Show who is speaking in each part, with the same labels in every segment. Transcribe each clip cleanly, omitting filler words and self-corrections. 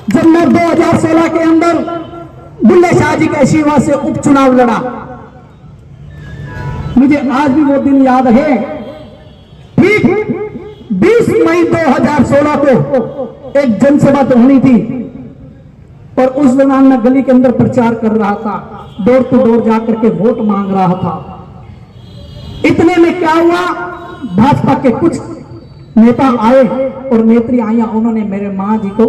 Speaker 1: जब मैं 2016 के अंदर बुल्ले शाह जी के शिवा से उपचुनाव लड़ा, मुझे आज भी वो दिन याद है। ठीक 20 मई 2016 को एक जनसभा तो होनी थी, और उस दौरान मैं गली के अंदर प्रचार कर रहा था, डोर टू डोर जाकर के वोट मांग रहा था। इतने में क्या हुआ, भाजपा के कुछ नेता आए और नेत्री आईया, उन्होंने मेरे मां जी को,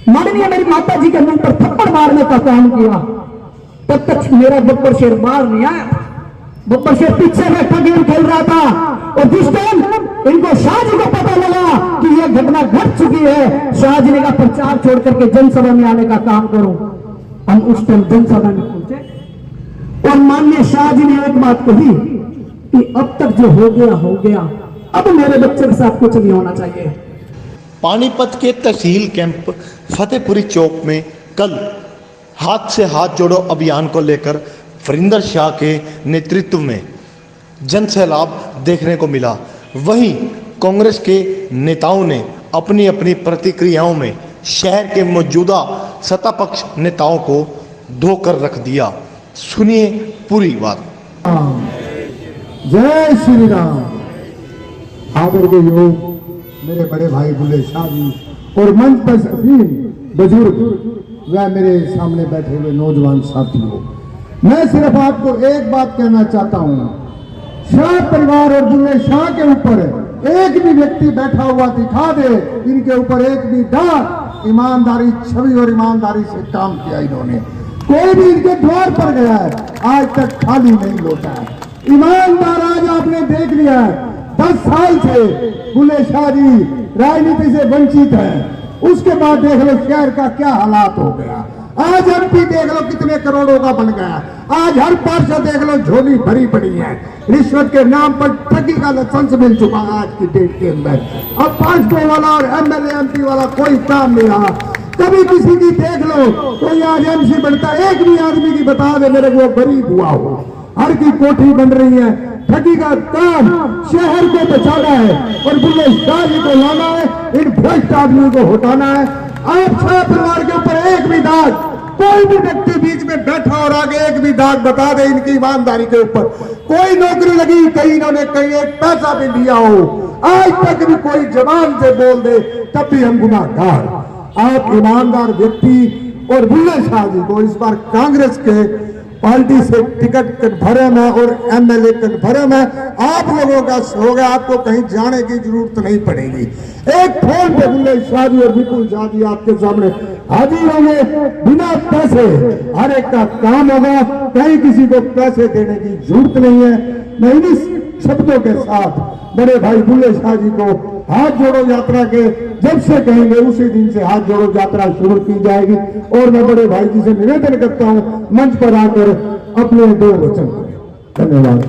Speaker 1: माननीय मेरी माता जी के मुंह पर थप्पड़ मारने का काम किया। तब तक मेरा बब्बर शेर बाहर नहीं आया। बब्बर शेर पीछे बैठा गेम खेल रहा था, और जिस टाइम इनको शाह जी को पता लगा कि यह घटना घट चुकी है, शाह जी ने का प्रचार छोड़ करके जनसभा में आने का काम करो। हम उस टाइम जनसभा में पहुंचे और माननीय शाह जी ने एक बात कही कि अब तक जो हो गया, अब मेरे बच्चे के साथ कुछ नहीं होना चाहिए।
Speaker 2: पानीपत के तहसील कैंप फतेहपुरी चौक में कल हाथ से हाथ जोड़ो अभियान को लेकर वरिंदर शाह के नेतृत्व में जन सैलाब देखने को मिला। वहीं कांग्रेस के नेताओं ने अपनी अपनी प्रतिक्रियाओं में शहर के मौजूदा सत्तापक्ष नेताओं को धोकर रख दिया। सुनिए पूरी बात।
Speaker 3: जय श्री राम। आदर के योग मेरे बड़े भाई बुल्ले शाह जी और मंच पर सभी बुजुर्ग व मेरे सामने बैठे हुए नौजवान साथियों, मैं सिर्फ आपको एक बात कहना चाहता हूं। शाह परिवार और बुल्ले शाह के ऊपर एक भी व्यक्ति बैठा हुआ दिखा दे, इनके ऊपर एक भी दाग, ईमानदारी छवि और ईमानदारी से काम किया इन्होंने। कोई भी इनके द्वार पर गया है आज तक खाली नहीं लौटा है। ईमानदार आज आपने देख लिया है। 10 साल से बुल्ले शाह जी राजनीति से वंचित हैं। उसके बाद देख लो शहर का क्या हालात हो गया। आज एमपी देख लो कितने करोड़ों का बन गया। आज हर पार्षद देख लो झोली भरी पड़ी है। रिश्वत के नाम पर ठगी का लाइसेंस मिल चुका है आज की डेट के अंदर। अब 500 वाला और एमएलए एमपी वाला कोई काम नहीं रहा। कभी किसी की देख लो कोई आज एमसी बनता, एक भी आदमी की बता दे मेरे को गरीब हुआ हो। हर की कोठी बन रही है। ठगी का काम शहर को बचाना है और बुल्ले शाह जी को लाना है, इन भ्रष्ट आदमियों को हटाना है। आप शाह परिवार के ऊपर एक भी दाग, कोई भी व्यक्ति बीच में बैठा और आगे एक भी दाग बता दे इनकी ईमानदारी के ऊपर। कोई नौकरी लगी, कहीं इन्होंने कहीं एक पैसा भी लिया हो, आज तक भी कोई जवान से बोल दे तब भी हम गुनाहगार। आप ईमानदार व्यक्ति और बुल्ले शाह जी को इस बार कांग्रेस के पार्टी से टिकट कन्फर्म है और एमएलए कन्फर्म है। आप लोगों का सहयोग है, आपको कहीं जाने की जरूरत नहीं पड़ेगी। एक फोन पे बुल्ले शाह जी और विपुल शाह जी आपके सामने हाजिर होंगे बिना पैसे। हर एक का काम होगा, कहीं किसी को पैसे देने की जरूरत नहीं है। मैं इन्हीं शब्दों के साथ बड़े भाई बुल्ले शाह जी को हाथ जोड़ो यात्रा के जब से कहेंगे उसी दिन से हाथ जोड़ो यात्रा शुरू की जाएगी। और मैं बड़े भाई जी से निवेदन करता हूं मंच पर आकर अपने 2 वचन। धन्यवाद।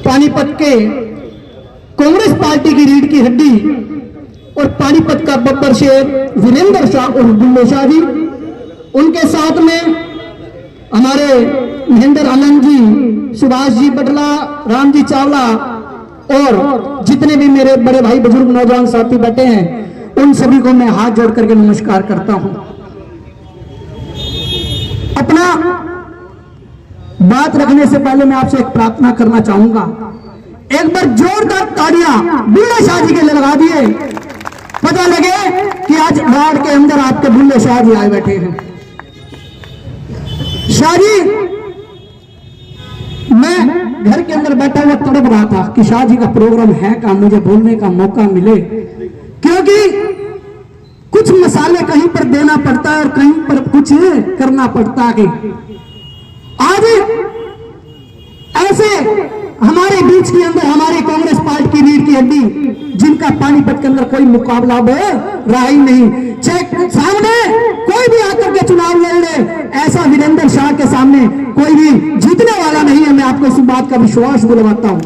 Speaker 1: पानीपत के कांग्रेस पार्टी की रीढ़ की हड्डी और पानीपत का बब्बर शेर वीरेंद्र शाह और बुल्ले शाह जी, उनके साथ में हमारे महेंद्र आनंद जी, सुभाष जी बटला, राम जी चावला और जितने भी मेरे बड़े भाई बुजुर्ग नौजवान साथी बैठे हैं, उन सभी को मैं हाथ जोड़ करके नमस्कार करता हूं। अपना बात रखने से पहले मैं आपसे एक प्रार्थना करना चाहूंगा। एक बार जोरदार तालियां बुल्ले शाह जी के लिए लगा दिए, पता लगे कि आज वार्ड के अंदर आपके बुल्ले शाह जी आए बैठे हैं। शाह जी, मैं घर के अंदर बैठा हुआ तड़प रहा था कि शाह जी का प्रोग्राम है का मुझे बोलने का मौका मिले, क्योंकि कुछ मसाले कहीं पर देना पड़ता है और कहीं पर कुछ करना पड़ता है। आज ऐसे हमारे बीच के अंदर हमारी कांग्रेस पार्टी की रीढ़ की हड्डी, जिनका पानीपत के अंदर कोई मुकाबला रहा ही नहीं, चाहे सामने कोई भी आकर के चुनाव लड़ ले, ऐसा वीरेंद्र शाह के सामने कोई भी जीतने वाला नहीं है। मैं आपको इस बात का विश्वास दिलवाता हूं।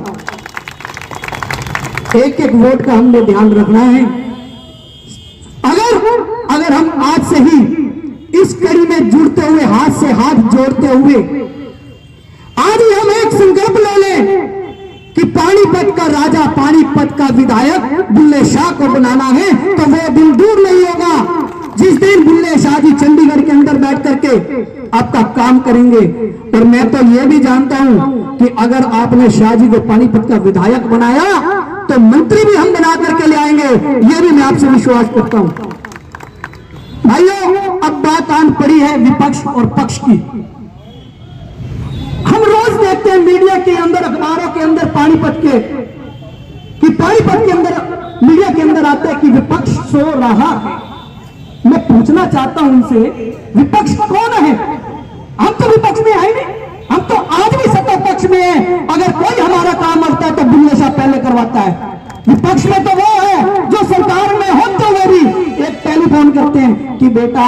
Speaker 1: एक एक वोट का हमने ध्यान रखना है। अगर हम आज से ही इस कड़ी में जुड़ते हुए, हाथ से हाथ जोड़ते हुए आज ही हम एक संकल्प ले लें कि पानीपत का राजा, पानीपत का विधायक बुल्ले शाह को बनाना है, तो वो दिन दूर नहीं होगा जिस दिन बुल्ले शाह जी चंडीगढ़ के अंदर बैठ करके आपका काम करेंगे। और मैं तो यह भी जानता हूं कि अगर आपने शाह जी को पानीपत का विधायक बनाया तो मंत्री भी हम बना करके ले आएंगे, यह भी मैं आपसे विश्वास करता हूं। भाइयों, अब बात आन पड़ी है विपक्ष और पक्ष की। हम रोज देखते हैं मीडिया के अंदर, अखबारों के अंदर पानीपत के, कि पानीपत के अंदर मीडिया के अंदर आता है कि विपक्ष सो रहा है। मैं पूछना चाहता हूं उनसे, विपक्ष कौन है? हम तो विपक्ष में आए नहीं, हम तो आज भी सत्ता पक्ष में है। अगर कोई हमारा काम करता है तो बुल्ले शाह पहले करवाता है। विपक्ष में तो वो है जो सरकार में होते हुए भी एक टेलीफोन करते हैं कि बेटा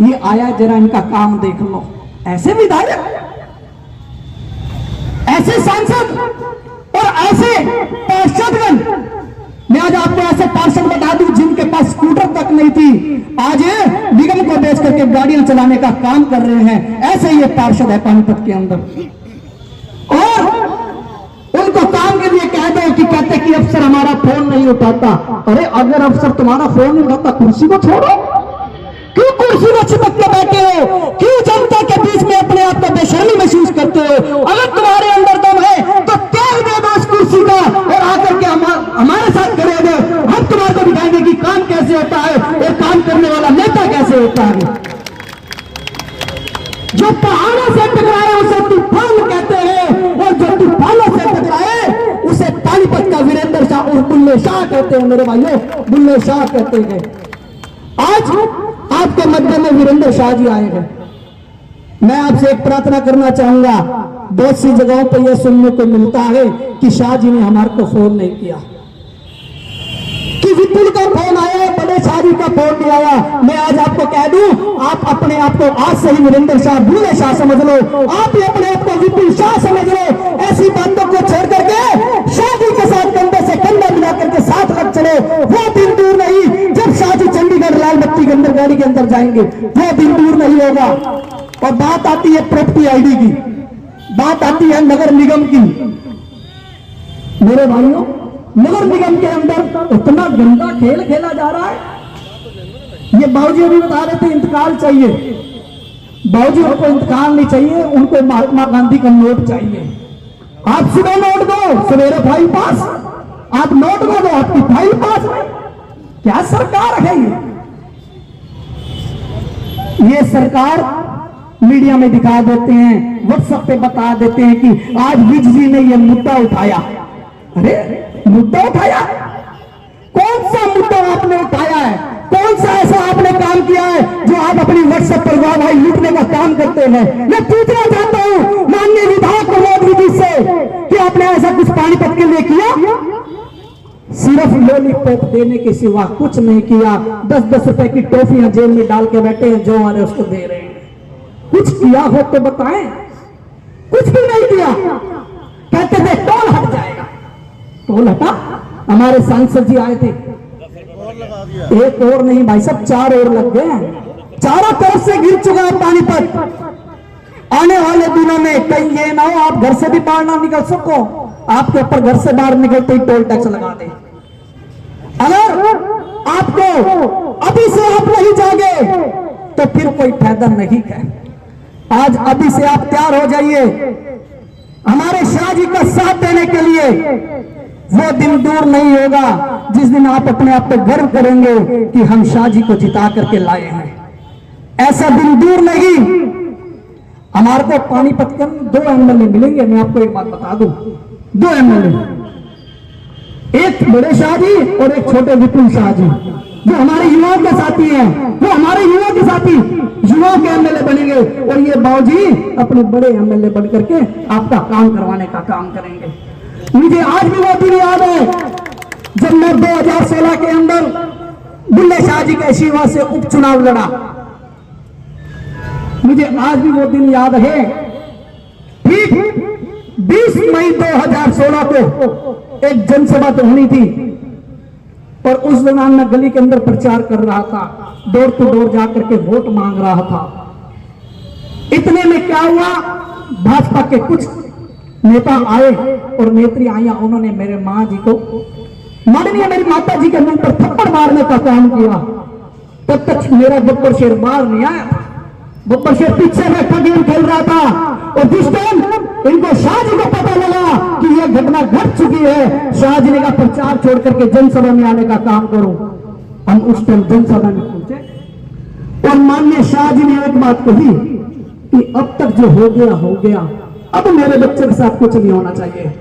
Speaker 1: ये आया, जरा इनका काम देख लो। ऐसे विधायक, ऐसे सांसद और ऐसे पार्षदगण, मैं आज आपको ऐसे पार्षद बता दूं जिनके पास स्कूटर तक नहीं थी, आज निगम को बेच करके गाड़ियां चलाने का काम कर रहे हैं। ऐसे ये पार्षद है पानीपत के अंदर। और उनको काम के लिए कह दो कि कहते कि अफसर हमारा फोन नहीं उठाता। अरे अगर अफसर तुम्हारा फोन नहीं उठाता, कुर्सी को छोड़ो, क्यों कुर्सी में चिपक के बैठे हो? क्यों जनता के बीच में अपने आप को बेशर्मी महसूस करते हो? अगर तुम्हारे अंदर दम है तो त्याग दे दो उस कुर्सी का और आकर के हमारे साथ खड़े हो। हम तुम्हारे को दिखाएंगे कि काम कैसे होता है और काम करने वाला नेता कैसे होता है। जो पहाड़ों से टकराए उसे तूफान कहते हैं, और जो तूफानों से टकराए उसे पानीपत का वीरेंद्र शाह और बुल्ले शाह कहते हैं। मेरे भाइयों, बुल्ले शाह कहते हैं। आज आपके मध्य में वीरेंद्र शाह जी आए हैं। मैं आपसे एक प्रार्थना करना चाहूंगा। बहुत सी जगहों पर यह सुनने को मिलता है कि शाह जी ने हमारे को फोन नहीं किया, कि विपुल का फोन आया, बड़े शाह जी का फोन नहीं आया। मैं आज आपको कह दूं, आप अपने आप को आज से ही वीरेंद्र शाह, बुल्ले शाह समझ लो। आप ही अपने आप को विपुल शाह समझ लो। ऐसी बातों को छोड़ करके शाह जी के साथ कंधे से कंधा मिला करके साथ लग चलो। वो दिन दूर नहीं जब शाह जी चंडीगढ़ लाल बत्ती के अंदर गाड़ी के अंदर जाएंगे, वो दिन दूर नहीं होगा। और बात आती है प्रॉपर्टी आईडी की, बात आती है नगर निगम की। मेरे भाइयों, नगर निगम के अंदर इतना गंदा खेल खेला जा रहा है। ये बाबूजी अभी बता रहे थे इंतकाल चाहिए। बाबूजी उनको इंतकाल नहीं चाहिए, उनको महात्मा गांधी का नोट चाहिए। आप सुबह नोट दो, सवेरे फाइल पास। आप नोट दो, आपकी फाइल पास नहीं। क्या सरकार है ये सरकार मीडिया में दिखा देते हैं, व्हाट्सएप पे बता देते हैं कि आज विज जी ने यह मुद्दा उठाया। अरे मुद्दा उठाया? कौन सा मुद्दा आपने उठाया है? कौन सा ऐसा आपने काम किया है जो आप अपनी व्हाट्सएप पर वाह भाई लूटने का काम करते हैं? मैं पूछना चाहता हूं माननीय विधायक प्रमोद विधि से कि आपने ऐसा कुछ पानीपत के लिए किया? सिर्फ लॉलीपॉप देने के सिवा कुछ नहीं किया। 10-10 रुपए की टॉफियां जेल में डाल के बैठे हैं, जो वाले उसको दे रहे हैं। कुछ किया हो तो बताएं। कुछ भी नहीं किया। कहते थे टोल हट जाएगा, टोल हटा। हमारे सांसद जी आए थे, एक और नहीं भाई साहब, 4 और लग गए। चारों तरफ से गिर चुका है पानीपत। आने वाले दिनों में कहीं ये ना हो आप घर से भी बाहर ना निकल सको, आपके ऊपर घर से बाहर निकलते ही टोल टैक्स लगा दे। अगर आपको अभी से आप नहीं जागे तो फिर कोई फायदा नहीं है। आज अभी से आप तैयार हो जाइए हमारे शाह जी का साथ देने के लिए। वो दिन दूर नहीं होगा जिस दिन आप अपने आप पे गर्व करेंगे कि हम शाह जी को जिता करके लाए हैं। ऐसा दिन दूर नहीं। हमारे को पानीपत के 2 एमएलए मिलेंगे। मैं आपको एक बात बता दूं, 2 एमएलए, एक बड़े शाह जी और एक छोटे विपुल शाह जी, जो हमारे युवाओं के साथी हैं। वो हमारे युवाओं के साथी, युवाओं के एमएलए बनेंगे। और ये बाबूजी अपने बड़े एमएलए बन करके आपका काम करवाने का काम करेंगे। मुझे आज भी वो दिन याद है जब मैं 2016 के अंदर बुल्ले शाह जी के शिवा से उपचुनाव लड़ा। मुझे आज भी वो दिन याद है। ठीक 20 मई 2016 को एक जनसभा तो होनी थी, और उस दौरान मैं गली के अंदर प्रचार कर रहा था, डोर टू डोर जाकर के वोट मांग रहा था। इतने में क्या हुआ, भाजपा के कुछ नेता आए और नेत्री आया। उन्होंने मेरे मां जी को, माननीय मेरी माता जी के मुंह पर थप्पड़ मारने का काम किया। तब तक मेरा बब्बर शेर बाहर नहीं आया। बब्बर शेर पीछे बैठा गेम खेल रहा था, और जिस टाइम इनको शाहजी को पता लगा कि यह घटना घट चुकी है, शाहजी ने का प्रचार छोड़ करके जनसभा में आने का काम करो। हम उस टाइम जनसभा में पहुंचे और माननीय शाहजी ने एक बात कही कि अब तक जो हो गया, अब मेरे बच्चे के साथ कुछ नहीं होना चाहिए।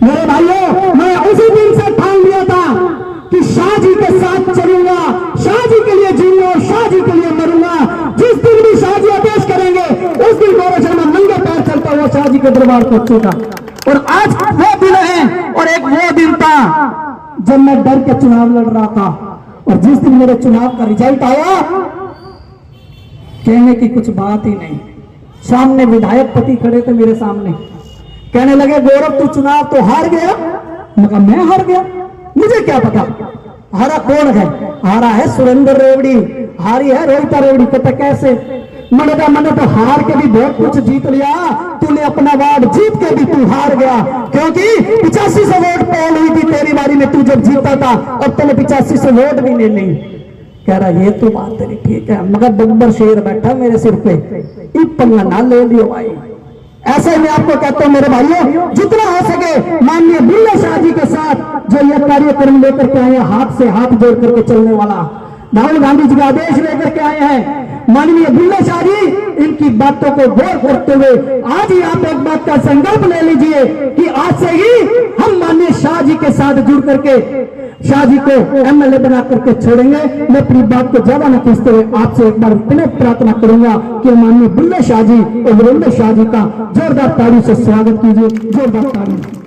Speaker 1: मेरे भाइयों, मैं उसी दिन से ठान लिया था कि शाहजी के साथ चलूंगा, शाहजी के लिए जीऊंगा, शाहजी के लिए मरूंगा। जिस दिन भी शाहजी आदेश करेंगे उस दिन गौरव शर्मा नंगे पैर चलता हुआ शाहजी के दरबार पहुंचेगा। और आज वो दिन है, और एक वो दिन था जब मैं डर के चुनाव लड़ रहा था, और जिस दिन मेरे चुनाव का रिजल्ट आया, कहने की कुछ बात ही नहीं। सामने विधायक पति खड़े थे मेरे सामने, कहने लगे गौरव तू चुनाव तो हार गया। मैं हार गया? मुझे क्या पता हारा कौन है? हारा है सुरेंद्र रेवड़ी, हारी है रोहिता रेवड़ी। पता कैसे? मैंने तो हार के भी बहुत कुछ जीत लिया, तूने अपना वार्ड जीत के भी तू हार गया, क्योंकि 8500 वोट पोल हुई थी तेरी बारी में, तू जब जीता था, अब तूने 8500 वोट भी ले ली। कह रहा ये तो बात तेरी ठीक है, मगर बब्बर शेर बैठा मेरे सिर पे, पंगा ना ले लियो भाई। ऐसे मैं आपको कहता हूं मेरे भाइयों, जितना हो सके माननीय बुल्ले शाह जी के साथ जो ये कार्यक्रम लेकर के आए, हाथ से हाथ जोड़ करके चलने वाला, राहुल गांधी जी का आदेश लेकर के आए हैं माननीय बुल्ले शाह जी, इनकी बातों को गौर करते हुए आज ही आप एक बात का संकल्प ले लीजिए कि आज से ही हम माननीय शाह जी के साथ जुड़ करके शाह जी को एमएलए बना करके छोड़ेंगे। मैं अपनी बात को ज्यादा न खींचते हुए आपसे एक बार पुनः प्रार्थना करूंगा कि माननीय बुल्ले शाह जी और वीरेंद्र शाह जी का जोरदार ताली से स्वागत कीजिए। जोरदार ताली।